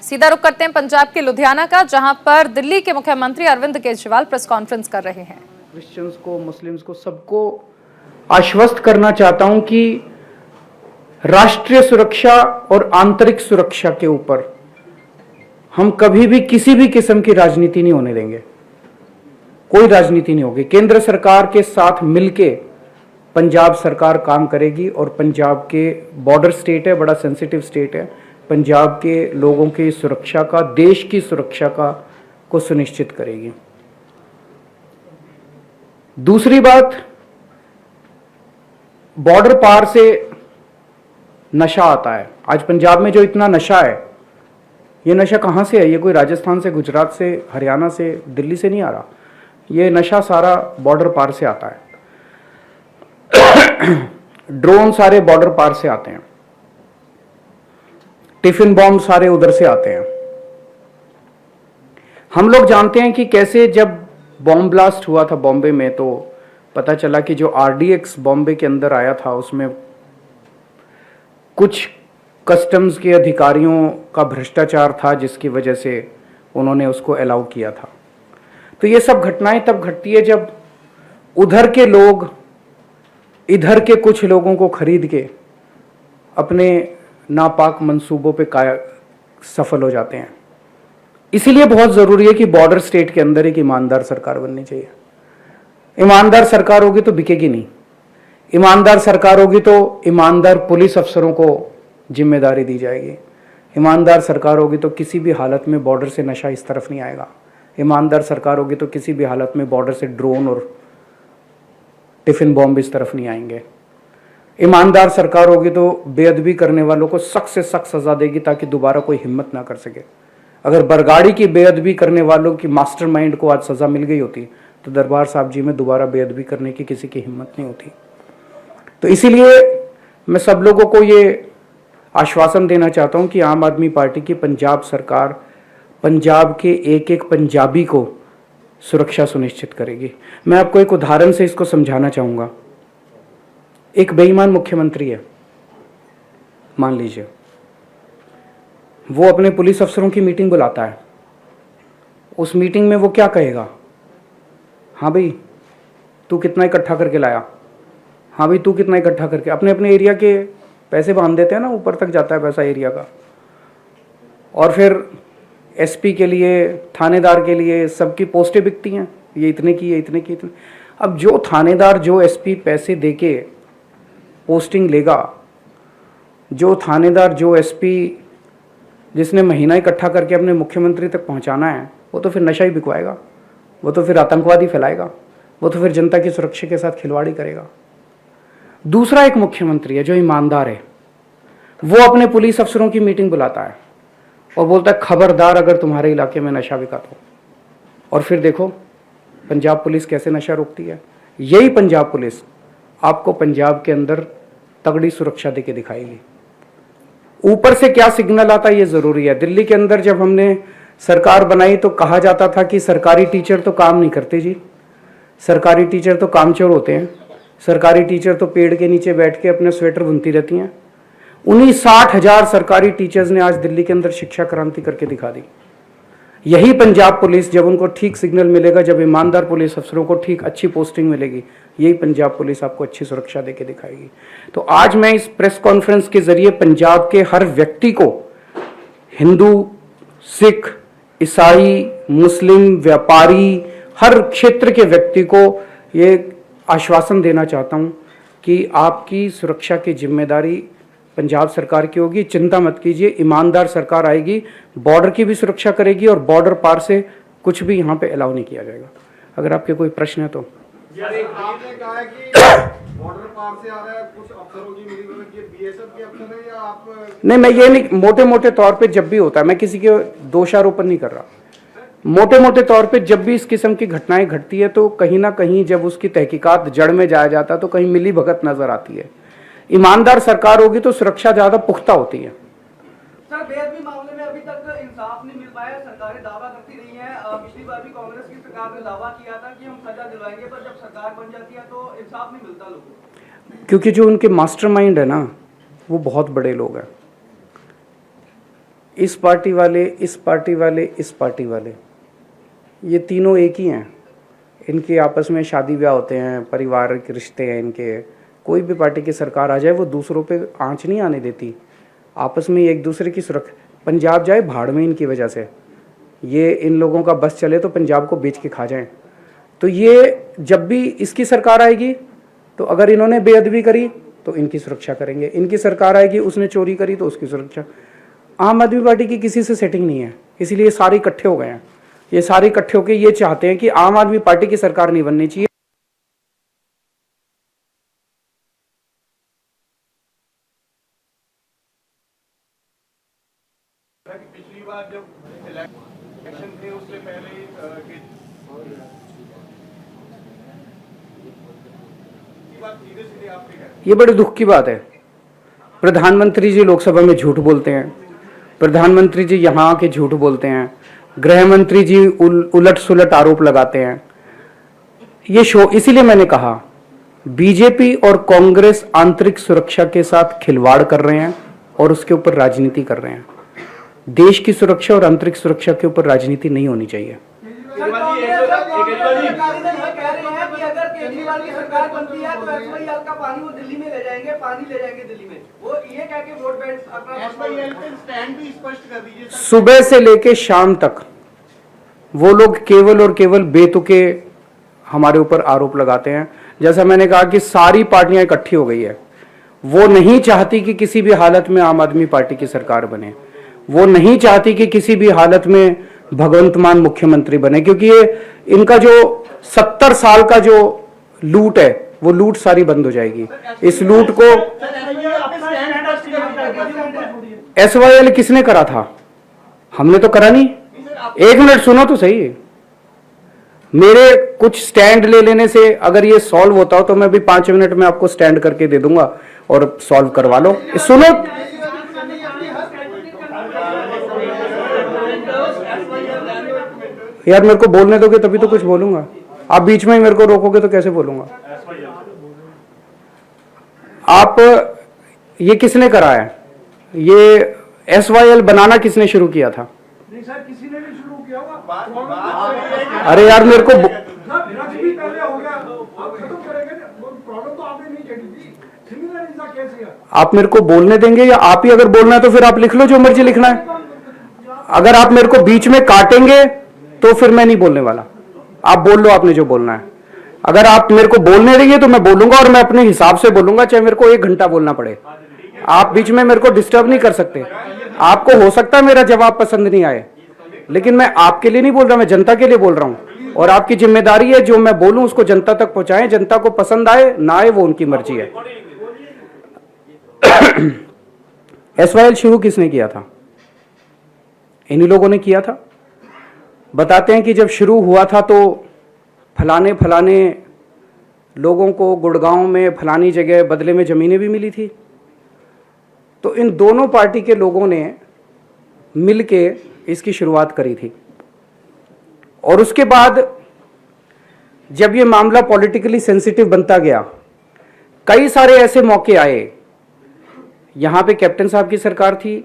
सीधा रुख करते हैं पंजाब के लुधियाना का, जहां पर दिल्ली के मुख्यमंत्री अरविंद केजरीवाल प्रेस कॉन्फ्रेंस कर रहे हैं। क्रिश्चियंस को, मुस्लिम्स को, सबको आश्वस्त करना चाहता हूं कि राष्ट्रीय सुरक्षा और आंतरिक सुरक्षा के ऊपर हम कभी भी किसी भी किस्म की राजनीति नहीं होने देंगे। कोई राजनीति नहीं होगी। केंद्र सरकार के साथ मिलके पंजाब सरकार काम करेगी और पंजाब के बॉर्डर स्टेट है, बड़ा सेंसिटिव स्टेट है, पंजाब के लोगों की सुरक्षा का, देश की सुरक्षा का को सुनिश्चित करेगी। दूसरी बात, बॉर्डर पार से नशा आता है। आज पंजाब में जो इतना नशा है, ये नशा कहां से है? ये कोई राजस्थान से, गुजरात से, हरियाणा से, दिल्ली से नहीं आ रहा। ये नशा सारा बॉर्डर पार से आता है। ड्रोन सारे बॉर्डर पार से आते हैं, टिफिन बॉम्ब सारे उधर से आते हैं। हम लोग जानते हैं कि कैसे जब बॉम्ब ब्लास्ट हुआ था बॉम्बे में, तो पता चला कि जो आरडीएक्स बॉम्बे के अंदर आया था उसमें कुछ कस्टम्स के अधिकारियों का भ्रष्टाचार था, जिसकी वजह से उन्होंने उसको अलाउ किया था। तो ये सब घटनाएं तब घटती है जब उधर के लोग इधर के कुछ लोगों को खरीद के अपने नापाक मंसूबों पे सफल हो जाते हैं। इसीलिए बहुत जरूरी है कि बॉर्डर स्टेट के अंदर एक ईमानदार सरकार बननी चाहिए। ईमानदार सरकार होगी तो बिकेगी नहीं। ईमानदार सरकार होगी तो ईमानदार पुलिस अफसरों को जिम्मेदारी दी जाएगी। ईमानदार सरकार होगी तो किसी भी हालत में बॉर्डर से नशा इस तरफ नहीं आएगा। ईमानदार सरकार होगी तो किसी भी हालत में बॉर्डर से ड्रोन और टिफिन बॉम्ब इस तरफ नहीं आएंगे। ईमानदार सरकार होगी तो बेअदबी करने वालों को सख्त से सख्त सजा देगी ताकि दोबारा कोई हिम्मत ना कर सके। अगर बरगाड़ी की बेअदबी करने वालों की मास्टरमाइंड को आज सजा मिल गई होती तो दरबार साहब जी में दोबारा बेअदबी करने की किसी की हिम्मत नहीं होती। तो इसीलिए मैं सब लोगों को ये आश्वासन देना चाहता हूं कि आम आदमी पार्टी की पंजाब सरकार पंजाब के एक एक पंजाबी को सुरक्षा सुनिश्चित करेगी। मैं आपको एक उदाहरण से इसको समझाना चाहूंगा। एक बेईमान मुख्यमंत्री है, मान लीजिए, वो अपने पुलिस अफसरों की मीटिंग बुलाता है। उस मीटिंग में वो क्या कहेगा? हाँ भाई तू कितना इकट्ठा करके लाया, हाँ भाई तू कितना इकट्ठा करके, अपने अपने एरिया के पैसे बांध देते हैं ना, ऊपर तक जाता है पैसा एरिया का। और फिर एसपी के लिए, थानेदार के लिए सबकी पोस्टें बिकती हैं, ये इतने की, ये इतने की, इतने। अब जो थानेदार, जो एसपी पैसे देके पोस्टिंग लेगा, जो थानेदार, जो एसपी जिसने महीना इकट्ठा करके अपने मुख्यमंत्री तक पहुंचाना है, वो तो फिर नशा ही बिकवाएगा, वो तो फिर आतंकवादी फैलाएगा, वो तो फिर जनता की सुरक्षा के साथ खिलवाड़ी करेगा। दूसरा एक मुख्यमंत्री है जो ईमानदार है, वो अपने पुलिस अफसरों की मीटिंग बुलाता है और बोलता है खबरदार अगर तुम्हारे इलाके में नशा बिका तो। और फिर देखो पंजाब पुलिस कैसे नशा रोकती है। यही पंजाब पुलिस आपको पंजाब के अंदर तगड़ी सुरक्षा देके दिखाएगी। ऊपर से क्या सिग्नल आता है ये जरूरी है। दिल्ली के अंदर जब हमने सरकार बनाई तो कहा जाता था कि सरकारी टीचर तो काम नहीं करते जी, सरकारी टीचर तो कामचोर होते हैं, सरकारी टीचर तो पेड़ के नीचे बैठ के अपने स्वेटर बुनती रहती हैं। उन्हीं 60,000 सरकारी टीचर्स ने आज दिल्ली के अंदर शिक्षा क्रांति करके दिखा दी। यही पंजाब पुलिस, जब उनको ठीक सिग्नल मिलेगा, जब ईमानदार पुलिस अफसरों को ठीक अच्छी पोस्टिंग मिलेगी, यही पंजाब पुलिस आपको अच्छी सुरक्षा देके दिखाएगी। तो आज मैं इस प्रेस कॉन्फ्रेंस के जरिए पंजाब के हर व्यक्ति को, हिंदू, सिख, ईसाई, मुस्लिम, व्यापारी, हर क्षेत्र के व्यक्ति को ये आश्वासन देना चाहता हूं कि आपकी सुरक्षा की जिम्मेदारी पंजाब सरकार की होगी। चिंता मत कीजिए, ईमानदार सरकार आएगी, बॉर्डर की भी सुरक्षा करेगी और बॉर्डर पार से कुछ भी यहाँ पे अलाउ नहीं किया जाएगा। अगर आपके कोई प्रश्न है तो। आपने कहा है कि बॉर्डर पार से आ रहा है, कुछ अफसरों की मीटिंग, ये बीएसएफ के अफसर है या आप? नहीं, मैं ये नहीं, मोटे मोटे तौर पे जब भी होता है, मैं किसी के दोषारोपण नहीं कर रहा, मोटे मोटे तौर पे जब भी इस किस्म की घटनाएं घटती है तो कहीं ना कहीं जब उसकी तहकीकात जड़ में जाया जाता है तो कहीं मिली भगत नजर आती है। ईमानदार सरकार होगी तो सुरक्षा ज्यादा पुख्ता होती है। सर, बेअदबी मामले में अभी तक इंसाफ नहीं मिल पाया। सरकारें दावा करती रही हैं, पिछली बार भी कांग्रेस की सरकार ने दावा किया था कि हम सजा दिलवाएंगे, पर जब सरकार बन जाती है तो इंसाफ नहीं मिलता लोगों को। क्योंकि जो उनके मास्टरमाइंड है ना, वो बहुत बड़े लोग हैं। इस पार्टी वाले, इस पार्टी वाले, इस पार्टी वाले, ये तीनों एक ही हैं। इनके आपस में शादी ब्याह होते हैं, पारिवारिक रिश्ते हैं इनके। कोई भी पार्टी की सरकार आ जाए वो दूसरों पे आंच नहीं आने देती, आपस में एक दूसरे की सुरक्षा। पंजाब जाए भाड़ में इनकी वजह से, ये इन लोगों का बस चले तो पंजाब को बेच के खा जाएं। तो ये जब भी इसकी सरकार आएगी तो अगर इन्होंने बेअदबी करी तो इनकी सुरक्षा करेंगे, इनकी सरकार आएगी उसने चोरी करी तो उसकी सुरक्षा। आम आदमी पार्टी की किसी से सेटिंग नहीं है, इसीलिए सारे इकट्ठे हो गए हैं। ये सारे इकट्ठे होकर ये चाहते हैं कि आम आदमी पार्टी की सरकार नहीं बननी चाहिए। पिछली बार जब इलेक्शन थे उससे पहले सीधे सीधे आपने कहा, ये बड़े दुख की बात है। प्रधानमंत्री जी लोकसभा में झूठ बोलते हैं, प्रधानमंत्री जी यहाँ आके झूठ बोलते हैं, गृह मंत्री जी उलट सुलट आरोप लगाते हैं। ये शो, इसीलिए मैंने कहा बीजेपी और कांग्रेस आंतरिक सुरक्षा के साथ खिलवाड़ कर रहे हैं और उसके ऊपर राजनीति कर रहे हैं। देश की सुरक्षा और आंतरिक सुरक्षा के ऊपर राजनीति नहीं होनी चाहिए। अगर केजरीवाल की सरकार बनती है तो एसवाईएल का पानी वो दिल्ली में ले जाएंगे, पानी ले जाएंगे दिल्ली में, वो ये कह के वोट बैंक अपना एसवाईएल पे स्टैंड भी स्पष्ट कर दीजिए। सुबह से लेके शाम तक वो लोग केवल और केवल बेतुके हमारे ऊपर आरोप लगाते हैं। जैसा मैंने कहा कि सारी पार्टियां इकट्ठी हो गई है, वो नहीं चाहती कि किसी भी हालत में आम आदमी पार्टी की सरकार बने, वो नहीं चाहती कि किसी भी हालत में भगवंत मान मुख्यमंत्री बने, क्योंकि ये इनका जो 70 साल का जो लूट है वो लूट सारी बंद हो जाएगी। इस लूट को एसवाईएल किसने करा था? हमने तो करा नहीं। एक मिनट सुनो तो सही, मेरे कुछ स्टैंड ले लेने से अगर ये सॉल्व होता हो तो मैं भी 5 मिनट में आपको स्टैंड करके दे दूंगा और सॉल्व करवा लो। सुनो, यार मेरे को बोलने दोगे तभी तो कुछ बोलूंगा, आप बीच में ही मेरे को रोकोगे तो कैसे बोलूंगा। आप ये किसने करा है? ये एसवाईएल बनाना किसने शुरू किया था? नहीं सर, किसी ने नहीं शुरू किया होगा। अरे यार मेरे को पहले हो गया, आप खत्म करेंगे, प्रॉब्लम तो आपने नहीं छेड़ी थी। Similar is the case here. आप मेरे को बोलने देंगे या आप ही अगर बोलना है तो फिर आप लिख लो जो मर्जी लिखना है। अगर आप मेरे को बीच में काटेंगे तो फिर मैं नहीं बोलने वाला। आप बोल लो आपने जो बोलना है। अगर आप मेरे को बोलने देंगे तो मैं बोलूंगा और मैं अपने हिसाब से बोलूंगा, चाहे मेरे को 1 घंटा बोलना पड़े। आप बीच में मेरे को डिस्टर्ब नहीं कर सकते। आपको हो सकता है मेरा जवाब पसंद नहीं आए, लेकिन मैं आपके लिए नहीं बोल रहा, मैं जनता के लिए बोल रहा हूं। और आपकी जिम्मेदारी है जो मैं बोलूं उसको जनता तक पहुंचाएं। जनता को पसंद आए ना आए वो उनकी मर्जी है। एसवाईएल शुरू किसने किया था? इन्हीं लोगों ने किया था। बताते हैं कि जब शुरू हुआ था तो फलाने फलाने लोगों को गुड़गांव में फलानी जगह बदले में जमीनें भी मिली थी। तो इन दोनों पार्टी के लोगों ने मिलके इसकी शुरुआत करी थी। और उसके बाद जब ये मामला पॉलिटिकली सेंसिटिव बनता गया, कई सारे ऐसे मौके आए। यहां पे कैप्टन साहब की सरकार थी,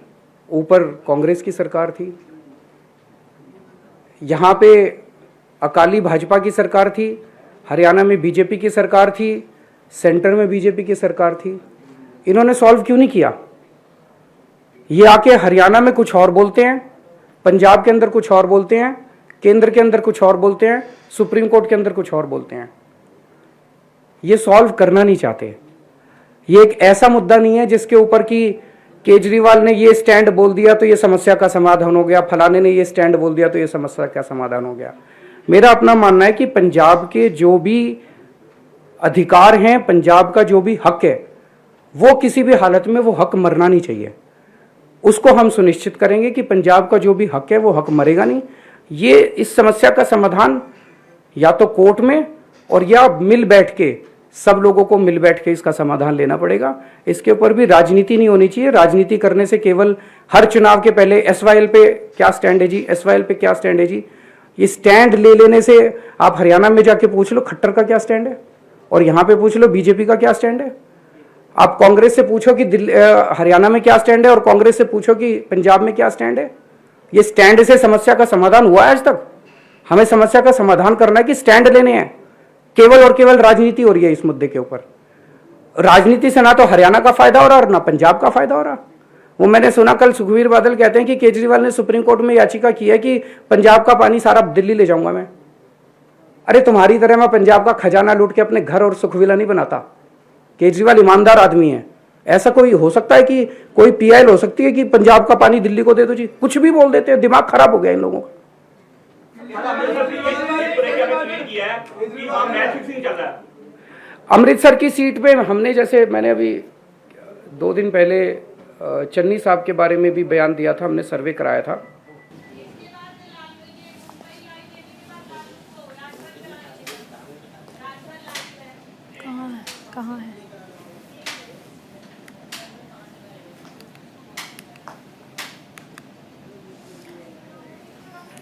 ऊपर कांग्रेस की सरकार थी, यहां पे अकाली भाजपा की सरकार थी, हरियाणा में बीजेपी की सरकार थी, सेंटर में बीजेपी की सरकार थी। इन्होंने सॉल्व क्यों नहीं किया? ये आके हरियाणा में कुछ और बोलते हैं, पंजाब के अंदर कुछ और बोलते हैं, केंद्र के अंदर कुछ और बोलते हैं, सुप्रीम कोर्ट के अंदर कुछ और बोलते हैं। ये सॉल्व करना नहीं चाहते। ये एक ऐसा मुद्दा नहीं है जिसके ऊपर कि केजरीवाल ने ये स्टैंड बोल दिया तो ये समस्या का समाधान हो गया, फलाने ने ये स्टैंड बोल दिया तो ये समस्या का समाधान हो गया। मेरा अपना मानना है कि पंजाब के जो भी अधिकार हैं, पंजाब का जो भी हक है, वो किसी भी हालत में वो हक मरना नहीं चाहिए। उसको हम सुनिश्चित करेंगे कि पंजाब का जो भी हक है वो हक मरेगा नहीं। ये इस समस्या का समाधान या तो कोर्ट में और या मिल बैठ के, सब लोगों को मिल बैठ के इसका समाधान लेना पड़ेगा। इसके ऊपर भी राजनीति नहीं होनी चाहिए। राजनीति करने से केवल हर चुनाव के पहले एसवाईएल पे क्या स्टैंड है जी, एसवाईएल पे क्या स्टैंड है जी, ये स्टैंड ले लेने से आप हरियाणा में जाके पूछ लो खट्टर का क्या स्टैंड है और यहाँ पे पूछ लो बीजेपी का क्या स्टैंड है। आप कांग्रेस से पूछो कि हरियाणा में क्या स्टैंड है और कांग्रेस से पूछो कि पंजाब में क्या स्टैंड है। ये स्टैंड से समस्या का समाधान हुआ है आज तक? हमें समस्या का समाधान करना है कि स्टैंड लेने हैं। केवल और केवल राजनीति हो रही है इस मुद्दे के ऊपर। राजनीति से ना तो हरियाणा का फायदा हो रहा और ना पंजाब का फायदा हो रहा। वो मैंने सुना कल सुखबीर बादल कहते हैं कि केजरीवाल ने सुप्रीम कोर्ट में याचिका की है कि पंजाब का पानी सारा दिल्ली ले जाऊंगा मैं। अरे तुम्हारी तरह मैं पंजाब का खजाना लूट के अपने घर और सुखविला नहीं बनाता। केजरीवाल ईमानदार आदमी है। ऐसा कोई हो सकता है कि कोई पीआईएल हो सकती है कि पंजाब का पानी दिल्ली को दे दो जी? कुछ भी बोल देते हैं। दिमाग खराब हो गया इन लोगों का। अमृतसर की सीट पे हमने, जैसे मैंने अभी 2 दिन पहले चन्नी साहब के बारे में भी बयान दिया था, हमने सर्वे कराया था। कहाँ है?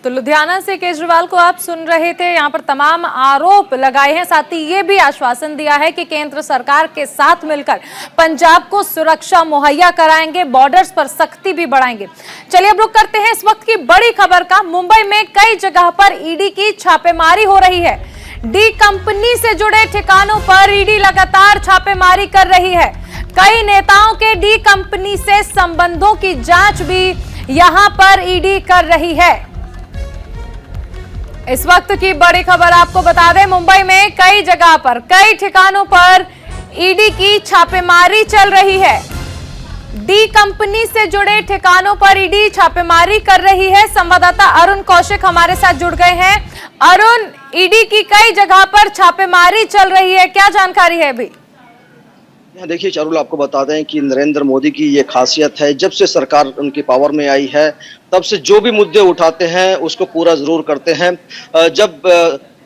तो लुधियाना से केजरीवाल को आप सुन रहे थे। यहाँ पर तमाम आरोप लगाए हैं, साथ ही ये भी आश्वासन दिया है कि केंद्र सरकार के साथ मिलकर पंजाब को सुरक्षा मुहैया कराएंगे, बॉर्डर्स पर सख्ती भी बढ़ाएंगे। चलिए अब रुक करते हैं इस वक्त की बड़ी खबर का। मुंबई में कई जगह पर ईडी की छापेमारी हो रही है। डी कंपनी से जुड़े ठिकानों पर ईडी लगातार छापेमारी कर रही है। कई नेताओं के डी कंपनी से संबंधों की जांच भी यहां पर ईडी कर रही है। इस वक्त की बड़ी खबर आपको बता दें, मुंबई में कई जगह पर, कई ठिकानों पर ईडी की छापेमारी चल रही है। डी कंपनी से जुड़े ठिकानों पर ईडी छापेमारी कर रही है। संवाददाता अरुण कौशिक हमारे साथ जुड़ गए हैं। अरुण, ईडी की कई जगह पर छापेमारी चल रही है, क्या जानकारी है अभी? देखिए चारुल, आपको बता दें कि नरेंद्र मोदी की ये खासियत है, जब से सरकार उनकी पावर में आई है तब से जो भी मुद्दे उठाते हैं उसको पूरा जरूर करते हैं। जब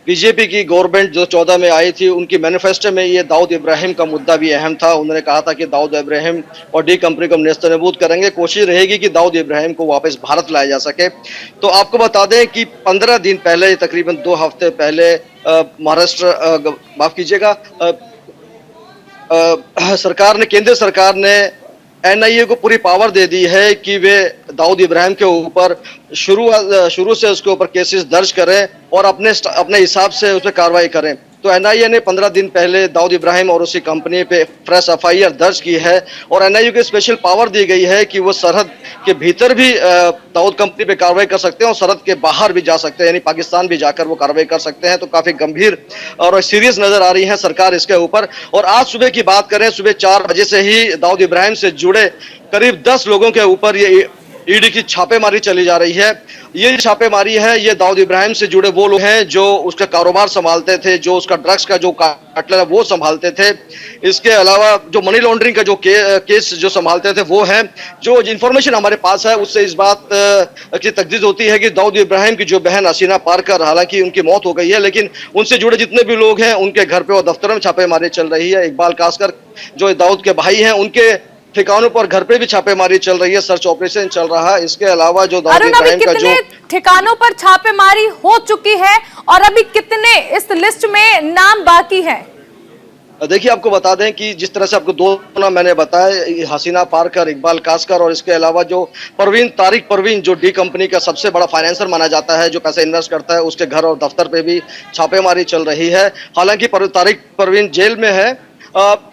बीजेपी की गवर्नमेंट जो 14 में आई थी, उनकी मैनिफेस्टो में ये दाऊद इब्राहिम का मुद्दा भी अहम था। उन्होंने कहा था कि दाऊद इब्राहिम और डी कंपनी को नेस्तनाबूद करेंगे। कोशिश रहेगी कि दाऊद इब्राहिम को वापस भारत लाया जा सके। तो आपको बता दें कि 15 दिन पहले, तकरीबन 2 हफ्ते पहले, महाराष्ट्र, माफ कीजिएगा, सरकार ने, केंद्र सरकार ने एनआईए को पूरी पावर दे दी है कि वे दाऊद इब्राहिम के ऊपर शुरू से उसके ऊपर केसेस दर्ज करें और अपने हिसाब से उस पर कार्रवाई करें। तो एनआईए ने 15 दिन पहले दाऊद इब्राहिम और उसकी कंपनी पे फ्रेश एफआईआर दर्ज की है और एनआईए को स्पेशल पावर दी गई है कि वो सरहद के भीतर भी दाऊद कंपनी पे कार्रवाई कर सकते हैं और सरहद के बाहर भी जा सकते हैं, यानी पाकिस्तान भी जाकर वो कार्रवाई कर सकते हैं। तो काफी गंभीर और सीरियस नजर आ रही है सरकार इसके ऊपर। और आज सुबह की बात करें, सुबह 4 बजे से ही दाऊद इब्राहिम से जुड़े करीब 10 लोगों के ऊपर ये ईडी की छापेमारी चली जा रही है। ये छापेमारी है, ये दाऊद इब्राहिम से जुड़े वो लोग हैं जो उसका कारोबार संभालते थे, जो उसका ड्रग्स का जो कार्टेल है वो संभालते थे। इसके अलावा जो मनी लॉन्ड्रिंग का जो केस जो संभालते थे वो हैं। जो इंफॉर्मेशन हमारे पास है उससे इस बात की तस्दीक होती है कि दाऊद इब्राहिम की जो बहन हसीना पारकर, हालांकि उनकी मौत हो गई है, लेकिन उनसे जुड़े जितने भी लोग हैं उनके घर पे और दफ्तरों में छापेमारी चल रही है। इकबाल कासकर जो दाऊद के भाई हैं, उनके ठिकानों पर, घर पे भी छापेमारी चल रही है, सर्च ऑपरेशन चल रहा है। इसके अलावा जो दाऊद इब्राहिम का जो ठिकानों पर छापेमारी हो चुकी है और अभी कितने इस लिस्ट में नाम बाकी हैं? देखिए आपको बता दें कि जिस तरह से आपको 2 नाम मैंने बताया, हसीना पारकर, इकबाल कासकर, और इसके अलावा जो तारिक परवीन जो डी कंपनी का सबसे बड़ा फाइनेंसर माना जाता है, जो पैसे इन्वेस्ट करता है, उसके घर और दफ्तर पे भी छापेमारी चल रही है। हालांकि तारिक परवीन जेल में है।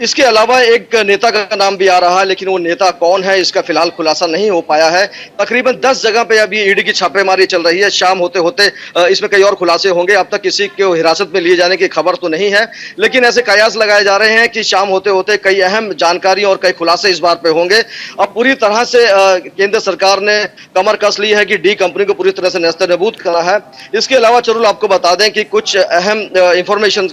इसके अलावा एक नेता का नाम भी आ रहा है, लेकिन वो नेता कौन है इसका फिलहाल खुलासा नहीं हो पाया है। तकरीबन 10 जगह पे अभी ईडी की छापेमारी चल रही है। शाम होते होते इसमें कई और खुलासे होंगे। अब तक किसी को हिरासत में लिए जाने की खबर तो नहीं है, लेकिन ऐसे कयास लगाए जा रहे हैं कि शाम होते होते कई अहम जानकारी और कई खुलासे इस बार पे होंगे। अब पूरी तरह से केंद्र सरकार ने कमर कस ली है कि डी कंपनी को पूरी तरह से नेस्तनाबूद करा है। इसके अलावा चलो आपको बता दें कि कुछ अहम इंफॉर्मेशन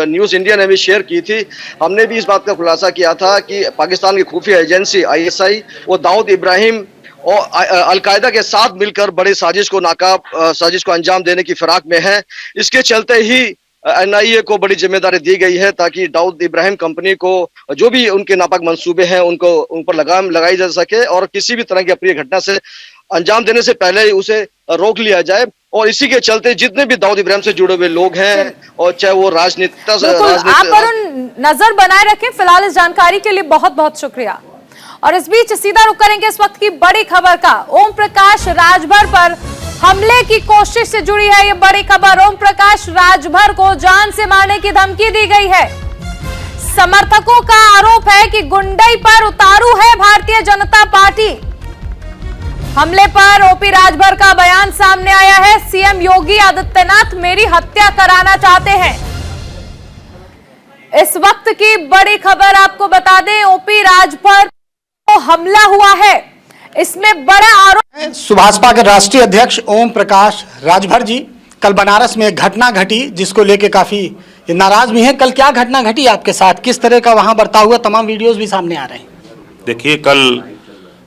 न्यूज इंडिया ने भी शेयर की थी। हमने भी इस बात का खुलासा किया था कि पाकिस्तान की खुफिया एजेंसी आईएसआई वो दाऊद इब्राहिम और अलकायदा के साथ मिलकर बड़ी साजिश को अंजाम देने की फिराक में है। इसके चलते ही एनआईए को बड़ी जिम्मेदारी दी गई है ताकि दाऊद इब्राहिम कंपनी को जो भी उनके नापाक मंसूबे हैं उनको उन पर लगाम लगाई जा सके और किसी भी तरह की अप्रिय घटना से अंजाम देने से पहले ही उसे रोक लिया जाए। और इसी के चलते जितने भी दाऊद इब्राहिम से जुड़े हुए लोग हैं और चाहे वो राजनीति आप वरुण नजर बनाए रखें। फिलहाल इस जानकारी के लिए बहुत बहुत शुक्रिया। और इस बीच सीधा रुख करेंगे इस वक्त की बड़ी खबर का। ओम प्रकाश राजभर पर हमले की कोशिश से जुड़ी है ये बड़ी खबर। ओम प्रकाश राजभर को जान से मारने की धमकी दी गई है। समर्थकों का आरोप है कि गुंडई पर उतारू है भारतीय जनता पार्टी। हमले पर ओपी राजभर का बयान सामने आया है। सीएम योगी आदित्यनाथ मेरी हत्या कराना चाहते हैं। इस वक्त की बड़ी खबर आपको बता दें, ओपी राजभर को हमला हुआ है, इसमें बड़ा आरोप। सुभाषपा के राष्ट्रीय अध्यक्ष ओम प्रकाश राजभर जी कल बनारस में एक घटना घटी जिसको लेके काफी नाराज भी हैं। कल क्या घटना घटी आपके साथ, किस तरह का वहां बर्ताव हुआ, तमाम वीडियोस भी सामने आ रहे हैं। देखिए, कल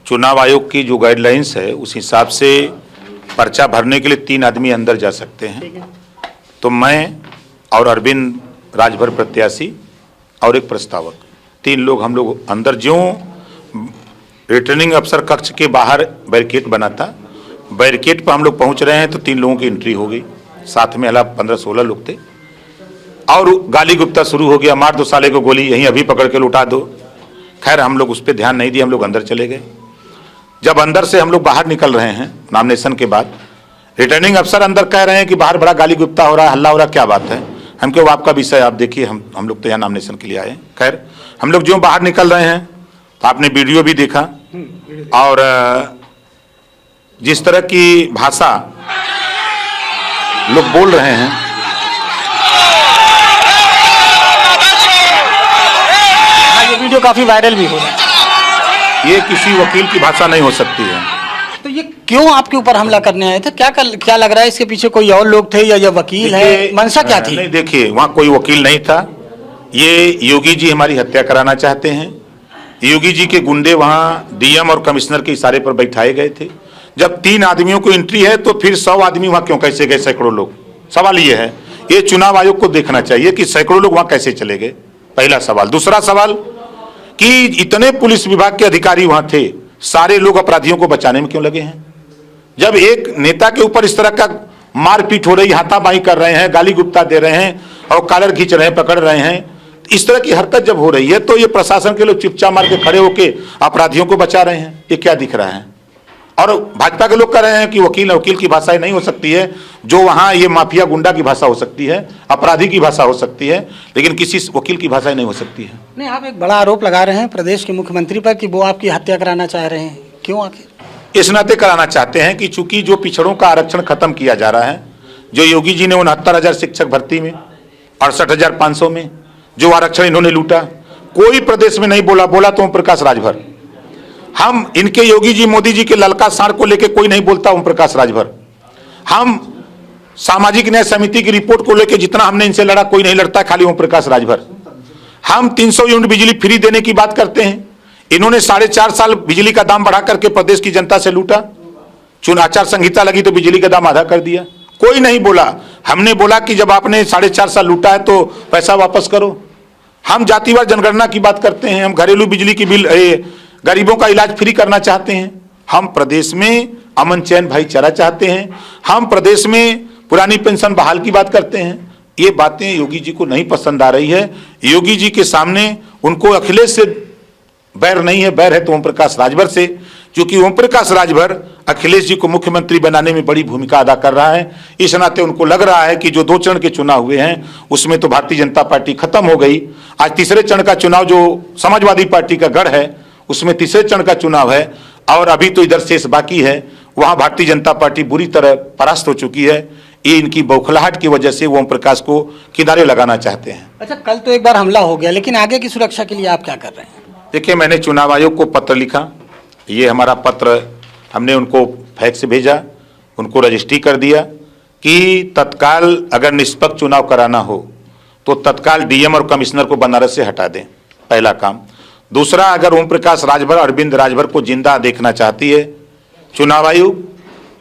चुनाव आयोग की जो गाइडलाइंस है उस हिसाब से पर्चा भरने के लिए 3 आदमी अंदर जा सकते हैं। तो मैं और अरविंद राजभर प्रत्याशी और एक प्रस्तावक, 3 लोग हम लोग अंदर। ज्यों रिटर्निंग अफसर कक्ष के बाहर बैरिकेड बना था, बैरिकेड पर हम लोग पहुंच रहे हैं तो 3 लोगों की एंट्री हो गई। साथ में अला 15-16 लोग थे और गाली गुप्ता शुरू हो गया, मार दो साले को गोली, यहीं अभी पकड़ के लुटा दो। खैर हम लोग उस पर ध्यान नहीं दिए, हम लोग अंदर चले गए। जब अंदर से हम लोग बाहर निकल रहे हैं नॉमिनेशन के बाद, रिटर्निंग अफसर अंदर कह रहे हैं कि बाहर बड़ा गाली गुप्ता हो रहा है, हल्ला हो रहा है, क्या बात है। हम क्यों, आपका विषय आप देखिए, हम लोग तो यहाँ नॉमिनेशन के लिए आए हैं। खैर हम लोग जो बाहर निकल रहे हैं तो आपने वीडियो भी देखा और जिस तरह की भाषा लोग बोल रहे हैं, ये वीडियो काफी वायरल भी हो रहा है। ये किसी वकील की भाषा नहीं हो सकती है। तो ये क्यों आपके ऊपर हमला करने आए थे, क्या लग रहा है इसके पीछे कोई और लोग थे या ये वकील है, मंशा क्या थी? नहीं, देखिए वहाँ कोई वकील नहीं था। ये योगी जी हमारी हत्या कराना चाहते हैं। योगी जी के गुंडे वहाँ डीएम और कमिश्नर के इशारे पर बैठाए गए थे। जब 3 आदमियों को एंट्री है तो फिर 100 आदमी वहाँ क्यों कैसे गए, सैकड़ों लोग? सवाल ये है, ये चुनाव आयोग को देखना चाहिए कि सैकड़ों लोग वहाँ कैसे चले गए, पहला सवाल। दूसरा सवाल कि इतने पुलिस विभाग के अधिकारी वहां थे, सारे लोग अपराधियों को बचाने में क्यों लगे हैं? जब एक नेता के ऊपर इस तरह का मारपीट हो रही, हाथापाई कर रहे हैं, गाली गुप्ता दे रहे हैं और कॉलर खींच रहे हैं, पकड़ रहे हैं, इस तरह की हरकत जब हो रही है तो ये प्रशासन के लोग चुपचाप मार के खड़े होकर अपराधियों को बचा रहे हैं। ये क्या दिख रहा है? और भाजपा के लोग कह रहे हैं कि वकील की भाषा नहीं हो सकती है, जो वहां ये माफिया गुंडा की भाषा हो सकती है, अपराधी की भाषा हो सकती है, लेकिन किसी वकील की भाषा नहीं हो सकती है। नहीं, आप एक बड़ा आरोप लगा रहे हैं प्रदेश के मुख्यमंत्री पर कि वो आपकी हत्या कराना चाह रहे हैं, क्यों आखिर? इस नाते कराना चाहते हैं कि चूंकि जो पिछड़ों का आरक्षण खत्म किया जा रहा है, जो योगी जी ने 69,000 शिक्षक भर्ती में, 68,500 में जो आरक्षण इन्होंने लूटा, कोई प्रदेश में नहीं बोला तो ओम प्रकाश राजभर। हम इनके योगी जी मोदी जी के ललका सांड को लेकर कोई नहीं बोलता, ओम प्रकाश राजभर। हम सामाजिक न्याय समिति की रिपोर्ट को लेकर जितना हमने इनसे लड़ा, कोई नहीं लड़ता, खाली ओम प्रकाश राजभर। हम 300 यूनिट बिजली फ्री देने की बात करते हैं, इन्होंने 4.5 साल बिजली का दाम बढ़ा करके प्रदेश की जनता से लूटा। चुनाव आचार संहिता लगी तो बिजली का दाम आधा कर दिया, कोई नहीं बोला। हमने बोला कि जब आपने 4.5 साल लूटा है तो पैसा वापस करो। हम जातिवार जनगणना की बात करते हैं, हम घरेलू बिजली की बिल, गरीबों का इलाज फ्री करना चाहते हैं, हम प्रदेश में अमन चैन भाईचारा चाहते हैं, हम प्रदेश में पुरानी पेंशन बहाल की बात करते हैं। ये बातें योगी जी को नहीं पसंद आ रही है। योगी जी के सामने उनको अखिलेश से बैर नहीं है, बैर है तो ओम प्रकाश राजभर से, क्योंकि ओम प्रकाश राजभर अखिलेश जी को मुख्यमंत्री बनाने में बड़ी भूमिका अदा कर रहा है। इस नाते उनको लग रहा है कि जो 2 चरण के चुनाव हुए हैं उसमें तो भारतीय जनता पार्टी खत्म हो गई, आज तीसरे चरण का चुनाव जो समाजवादी पार्टी का गढ़ है उसमें तीसरे चरण का चुनाव है और अभी तो इधर शेष बाकी है, वहां भारतीय जनता पार्टी बुरी तरह परास्त हो चुकी है। ये इनकी बौखलाहट की वजह से वो ओम प्रकाश को किनारे लगाना चाहते हैं। अच्छा, कल तो एक बार हमला हो गया, लेकिन आगे की सुरक्षा के लिए आप क्या कर रहे हैं? देखिए, मैंने चुनाव आयोग को पत्र लिखा, ये हमारा पत्र हमने उनको फैक्स से भेजा, उनको रजिस्ट्री कर दिया कि तत्काल अगर निष्पक्ष चुनाव कराना हो तो तत्काल डीएम और कमिश्नर को बनारस से हटा दें, पहला काम। दूसरा, अगर ओम प्रकाश राजभर, अरविंद राजभर को जिंदा देखना चाहती है चुनाव आयोग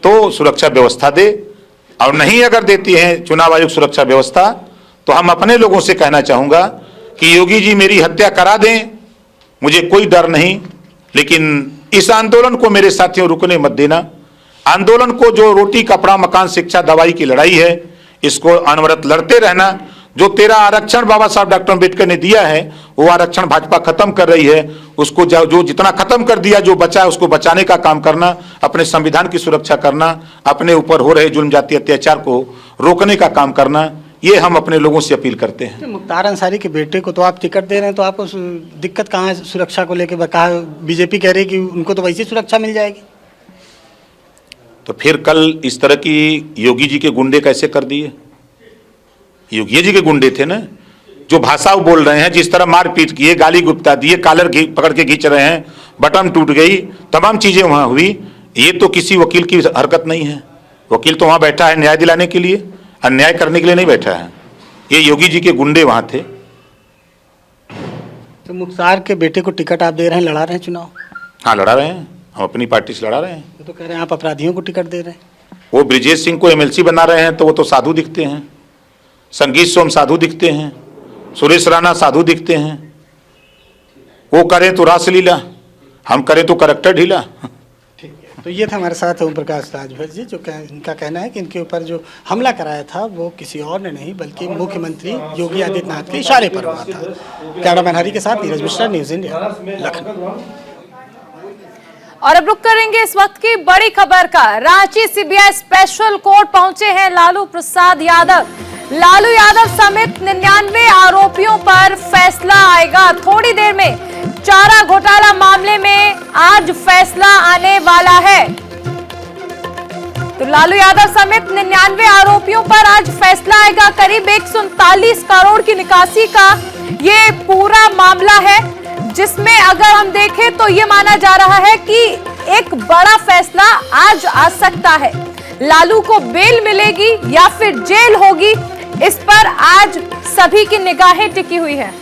तो सुरक्षा व्यवस्था दे, और नहीं अगर देती है चुनाव आयोग सुरक्षा व्यवस्था तो हम अपने लोगों से कहना चाहूंगा कि योगी जी मेरी हत्या करा दें, मुझे कोई डर नहीं, लेकिन इस आंदोलन को मेरे साथियों रुकने मत देना। आंदोलन को, जो रोटी कपड़ा मकान शिक्षा दवाई की लड़ाई है, इसको अनवरत लड़ते रहना। जो 13 आरक्षण बाबा साहब डॉक्टर अम्बेडकर ने दिया है, वो आरक्षण भाजपा खत्म कर रही है, उसको जो जितना खत्म कर दिया, जो बचा है उसको बचाने का काम करना, अपने संविधान की सुरक्षा करना, अपने ऊपर हो रहे जुल्म जाति अत्याचार को रोकने का काम करना, ये हम अपने लोगों से अपील करते हैं। मुख्तार अंसारी के बेटे को तो आप टिकट दे रहे हैं, तो आपको दिक्कत कहाँ है सुरक्षा को लेकर? कहा बीजेपी कह रही है कि उनको तो वैसी सुरक्षा मिल जाएगी। तो फिर कल इस तरह की योगी जी के गुंडे कैसे कर दिए? योगी जी के गुंडे थे ना, जो भाषा बोल रहे हैं, जिस तरह मारपीट किए, गाली गुप्ता दिए, कॉलर पकड़ के खींच रहे हैं, बटन टूट गई, तमाम चीजें वहां हुई। ये तो किसी वकील की हरकत नहीं है। वकील तो वहां बैठा है न्याय दिलाने के लिए, अन्याय करने के लिए नहीं बैठा है। ये योगी जी के गुंडे वहां थे। तो मुख्तार के बेटे को टिकट आप दे रहे हैं, लड़ा रहे हैं चुनाव? हाँ, लड़ा रहे हैं, हम अपनी पार्टी से लड़ा रहे हैं। तो कह रहे हैं आप अपराधियों को टिकट दे रहे हैं। वो ब्रिजेश सिंह को एमएलसी बना रहे हैं, तो वो तो साधु दिखते हैं। संगीत सोम साधु दिखते हैं, सुरेश राणा साधु दिखते हैं। वो करें तो रासलीला, हम करें तो करेक्टर ढीला। ठीक है, तो ये था हमारे साथ ओम प्रकाश राजभर जी, जो इनका कहना है कि इनके ऊपर जो हमला कराया था वो किसी और ने नहीं, बल्कि मुख्यमंत्री योगी आदित्यनाथ के इशारे पर हुआ था। कैमरामैन हरी के साथ नीरज मिश्रा, न्यूज इंडिया, लखनऊ। और अब रुक करेंगे इस वक्त की बड़ी खबर का। रांची सीबीआई स्पेशल कोर्ट पहुंचे हैं लालू प्रसाद यादव। लालू यादव समेत 99 आरोपियों पर फैसला आएगा थोड़ी देर में। चारा घोटाला मामले में आज फैसला आने वाला है। तो लालू यादव समेत 99 आरोपियों पर आज फैसला आएगा। करीब 139 करोड़ की निकासी का ये पूरा मामला है, जिसमें अगर हम देखें तो ये माना जा रहा है कि एक बड़ा फैसला आज आ सकता है। लालू को बेल मिलेगी या फिर जेल होगी, इस पर आज सभी की निगाहें टिकी हुई है।